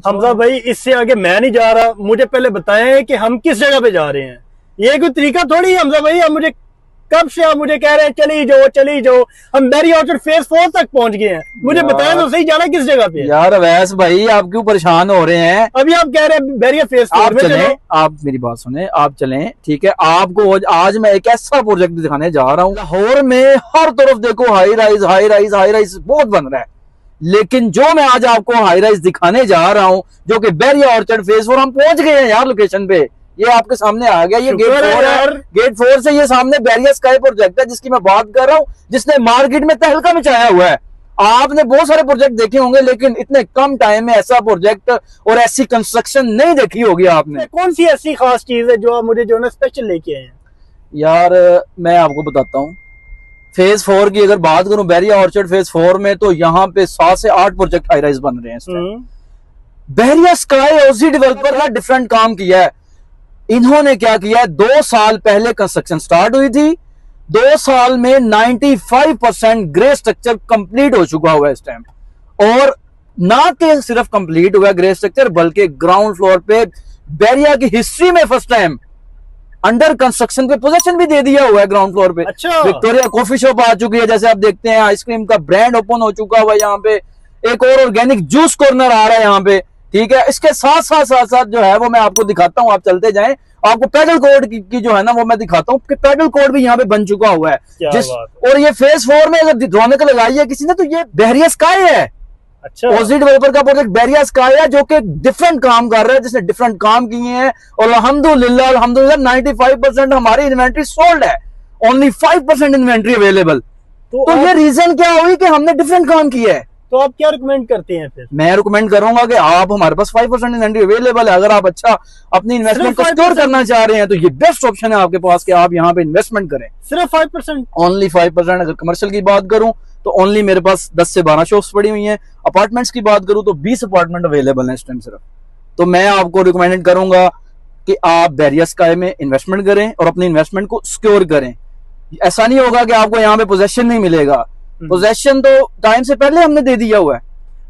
हमजा भाई इससे आगे मैं नहीं जा रहा, मुझे पहले बताएं कि हम किस जगह पे जा रहे हैं। ये कोई तरीका थोड़ी है हमजा भाई, अब मुझे कब से आप मुझे कह रहे हैं चली जाओ चली जाओ, हम बैरिया ऑर्चर्ड फेज 4 तक पहुंच गए हैं, मुझे बताएं तो सही जाना किस जगह पे है। यार अवैस भाई आप क्यों परेशान हो रहे हैं? अभी आप कह रहे हैं बैरिया फेज 4 में चलें। आप मेरी बात सुने, आप चलें, ठीक है। आपको आज मैं एक ऐसा प्रोजेक्ट दिखाने जा रहा हूँ, लाहौर में हर तरफ देखो high rise high rise high rise बहुत बन रहा है, लेकिन जो मैं आज आपको हाई राइज दिखाने जा रहा हूँ जो कि बैरिया ऑर्चर्ड फेज 4, हम पहुंच गए हैं यार लोकेशन पे, ये आपके सामने आ गया। ये गेट 4 है, गेट 4 से ये सामने बैरिया स्काई प्रोजेक्ट है जिसकी मैं बात कर रहा हूँ, जिसने मार्केट में तहलका मचाया हुआ है। आपने बहुत सारे प्रोजेक्ट देखे होंगे लेकिन इतने कम टाइम में ऐसा प्रोजेक्ट और ऐसी कंस्ट्रक्शन नहीं देखी होगी आपने। कौन सी ऐसी खास चीज है जो आप मुझे जो ना स्पेशल लेके आए हैं? यार मैं आपको बताता हूँ, फेज 4 की अगर बात करूं, बैरिया ऑर्चर्ड फेज 4 में तो यहाँ पे 7 से 8 प्रोजेक्ट हाई राइज बन रहे हैं। बैरिया स्काई ओजी डेवलपर ने डिफरेंट काम किया है। इन्होंने क्या किया है, 2 साल पहले कंस्ट्रक्शन स्टार्ट हुई थी, 2 साल में 95% ग्रे स्ट्रक्चर कंप्लीट हो चुका हुआ है इस टाइम। और ना कि सिर्फ कंप्लीट हुआ ग्रे स्ट्रक्चर, बल्कि ग्राउंड फ्लोर पे बैरिया की हिस्ट्री में फर्स्ट टाइम अंडर कंस्ट्रक्शन पे पोजीशन भी दे दिया हुआ है ग्राउंड फ्लोर पे। अच्छा। विक्टोरिया कॉफी शॉप आ चुकी है, जैसे आप देखते हैं, आइसक्रीम का ब्रांड ओपन हो चुका हुआ है यहाँ पे, एक और ऑर्गेनिक जूस कॉर्नर आ रहा है यहाँ पे, ठीक है। इसके साथ साथ जो है वो मैं आपको दिखाता हूँ, आप चलते जाएं, आपको पैडल कोड की जो है ना वो मैं दिखाता हूँ कि पैडल कोड भी यहाँ पे बन चुका हुआ है और ये फेज 4 में अगर रौनक लगाई है किसी ने तो ये बैरिया स्काई है। अच्छा। ओजी डेवलपर का प्रोजेक्ट बैरिया स्काई है जो कि डिफरेंट काम कर रहा है, जिसने डिफरेंट काम किए हैं और अल्हम्दुलिल्लाह 95% हमारी इन्वेंट्री सोल्ड है, ओनली 5% इन्वेंट्री अवेलेबल। तो ये रीजन क्या हुई कि हमने डिफरेंट काम किया है। तो आप क्या रिकमेंड करते हैं फिर? मैं रिकमेंड करूंगा कि आप, हमारे पास 5% इन्वेंट्री अवेलेबल है, अगर आप अच्छा अपनी इन्वेस्टमेंट को स्टोर करना चाह रहे हैं तो ये बेस्ट ऑप्शन है आपके पास कि आप यहाँ पे इन्वेस्टमेंट करें। सिर्फ 5%? ओनली 5%। अगर कमर्शियल की बात करूं तो ओनली मेरे पास 10 से 12 शॉप्स पड़ी हुई हैं। अपार्टमेंट्स की बात करूं तो 20 अपार्टमेंट अवेलेबल हैं इस टाइम सिर्फ। तो मैं आपको रिकमेंड करूंगा कि आप बैरिया स्काई में इन्वेस्टमेंट करें और अपनी इन्वेस्टमेंट को सिक्योर करें। ऐसा नहीं होगा कि आपको यहाँ पे पोजेशन नहीं मिलेगा, पोजेशन तो टाइम से पहले हमने दे दिया हुआ है।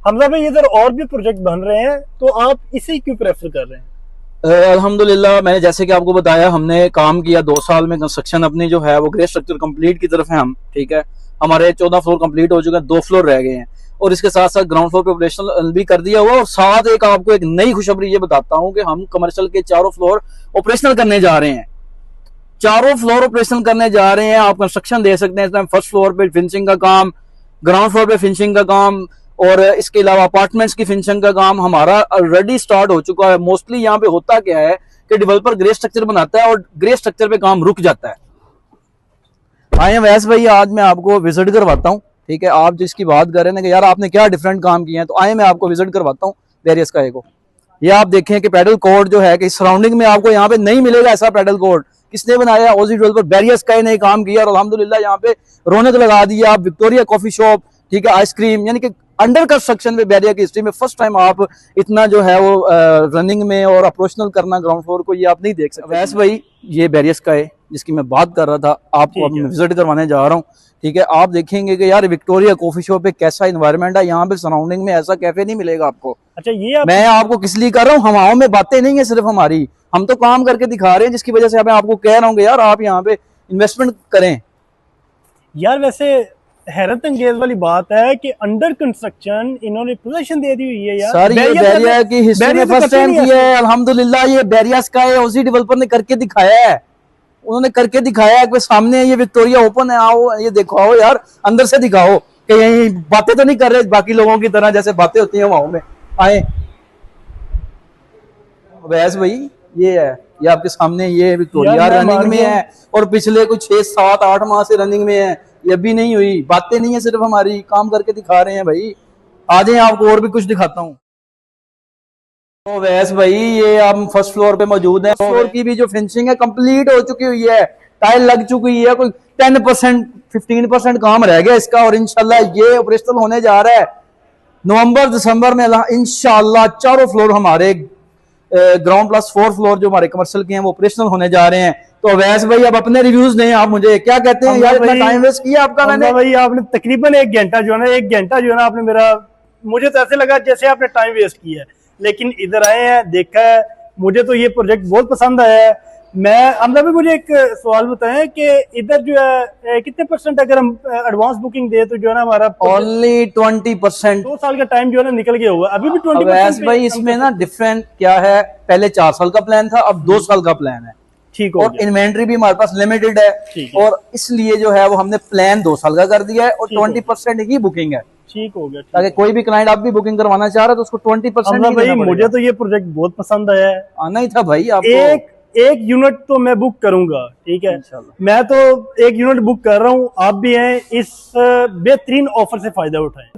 हमजा भाई इधर और भी प्रोजेक्ट बन रहे हैं, तो आप इसे क्यों प्रेफर कर रहे हैं? अल्हम्दुलिल्लाह मैंने जैसे कि आपको बताया, हमने काम किया 2 साल में, कंस्ट्रक्शन अपनी जो है वो ग्रे स्ट्रक्चर कंप्लीट की तरफ है हम, ठीक है। हमारे 14 फ्लोर कंप्लीट हो चुके हैं, 2 फ्लोर रह गए हैं और इसके साथ साथ ग्राउंड फ्लोर पे ऑपरेशनल भी कर दिया हुआ। और साथ एक आपको एक नई खुशखबरी ये बताता हूँ कि हम कमर्शियल के 4 फ्लोर ऑपरेशनल करने जा रहे हैं। 4 फ्लोर ऑपरेशनल करने जा रहे हैं, आप कंस्ट्रक्शन दे सकते हैं इस टाइम। फर्स्ट फ्लोर पे फिनिशिंग का काम, ग्राउंड फ्लोर पे फिनिशिंग का काम और इसके अलावा अपार्टमेंट्स की फिनिशिंग का काम हमारा ऑलरेडी स्टार्ट हो चुका है। मोस्टली यहाँ पे होता क्या है कि डेवलपर ग्रे स्ट्रक्चर बनाता है और ग्रे स्ट्रक्चर पे काम रुक जाता है। आए वैस भाई, आज मैं आपको विजिट करवाता हूँ, ठीक है। आप जिसकी बात कर रहे हैं कि यार आपने क्या डिफरेंट काम किए हैं, तो आए मैं आपको विजिट करवाता हूँ बैरिया स्काई को। ये आप देखें कि पैडल कोड जो है कि सराउंडिंग में आपको यहाँ पे नहीं मिलेगा ऐसा पैडल कोड। किसने बनाया? ओजी डेवलपर बैरिया स्काई ने काम किया और अल्हम्दुलिल्लाह यहाँ पे रौनक लगा दी। आप विक्टोरिया कॉफी शॉप, ठीक है, आइसक्रीम, यानी कि अंडर कंस्ट्रक्शन में बैरिया की हिस्ट्री में फर्स्ट टाइम आप इतना जो है वो रनिंग में और ऑपरेशनल करना ग्राउंड फ्लोर को, ये आप नहीं देख सकते। वैसे भाई ये बैरिया स्काई जिसकी मैं बात कर रहा था, आपको अब मैं विजिट करवाने जा रहा हूँ, ठीक है। आप देखेंगे कि यार विक्टोरिया कॉफी शॉप पे कैसा एनवायरनमेंट है, यहाँ पे सराउंडिंग में ऐसा कैफे नहीं मिलेगा आपको। अच्छा, ये मैं आपको किस लिए कर रहा हूँ, हवाओं में बातें नहीं है सिर्फ हमारी, हम तो काम करके दिखा रहे हैं, जिसकी वजह से मैं आपको कह रहा हूँ कि यार आप यहाँ पे इन्वेस्टमेंट करें। यार वैसे हैरत अंगेज वाली बात है कि अंडर कंस्ट्रक्शन इन्होंने पोजीशन दे दी हुई है यार। सर ये बैरिया की हिस्ट्री में फर्स्ट टाइम किया है अल्हम्दुलिल्लाह। ये बैरिया स्काई ओजी डेवलपर ने करके दिखाया है, उन्होंने करके दिखाया है कि सामने ये विक्टोरिया ओपन है, आओ ये दिखाओ यार, अंदर से दिखाओ कि यही बातें तो नहीं कर रहे बाकी लोगों की तरह जैसे बातें होती हैं वहां में। आए वैसे भाई ये है, ये आपके सामने, ये विक्टोरिया रनिंग में है और पिछले कुछ 6, 7, 8 माह से रनिंग में है। ये भी नहीं हुई, बातें नहीं है सिर्फ हमारी, काम करके दिखा रहे हैं भाई। आ जाए आपको और भी कुछ दिखाता हूँ। तो वैसे भाई ये हम फर्स्ट फ्लोर पे मौजूद है। फ्लोर की भी जो फिनिशिंग है कंप्लीट हो चुकी हुई है, टाइल लग चुकी है, कोई 10% 15% काम रह गया इसका और इंशाल्लाह ये ऑपरेशनल होने जा रहा है नवंबर दिसंबर में इंशाल्लाह। 4 फ्लोर हमारे ग्राउंड प्लस 4 फ्लोर जो हमारे कमर्शियल के हैं वो ऑपरेशनल होने जा रहे हैं। तो वैसे भाई अब अपने रिव्यूज नहीं, आप मुझे क्या कहते हैं यार, इतना टाइम वेस्ट किया आपका मैंने। भाई आपने तकरीबन 1 घंटा जो है ना, 1 घंटा जो है ना आपने मेरा, मुझे तो ऐसे लगा जैसे आपने टाइम वेस्ट किया है। लेकिन इधर आए हैं, देखा है, मुझे तो ये प्रोजेक्ट बहुत पसंद आया है। मैं हमजा भाई मुझे एक सवाल बताएं कि इधर जो है कितने परसेंट अगर हम एडवांस बुकिंग दे तो जो है ना हमारा ओनली 20%। 2 साल का टाइम जो है ना निकल गया हुआ, अभी भी 20%। अवैस भाई इसमें ना डिफरेंट क्या है, पहले 4 साल का प्लान था, अब 2 साल का प्लान है। ठीक हो और गया। इन्वेंट्री भी हमारे पास लिमिटेड ठीक है है। और इसलिए जो है वो हमने प्लान 2 साल का कर दिया है और ठीक हो 20% ही बुकिंग है, ठीक हो गया। ताकि कोई भी क्लाइंट आप भी बुकिंग करवाना चाह रहा है तो उसको 20% हमजा ही भाई देना मुझे पड़ेगा। तो ये प्रोजेक्ट बहुत पसंद आया है। आना ही था भाई आपको। एक यूनिट तो मैं बुक करूंगा, ठीक है। इंशाल्लाह। मैं तो एक यूनिट बुक कर रहा हूँ, आप भी हैं, इस बेहतरीन ऑफर से फायदा उठाएं।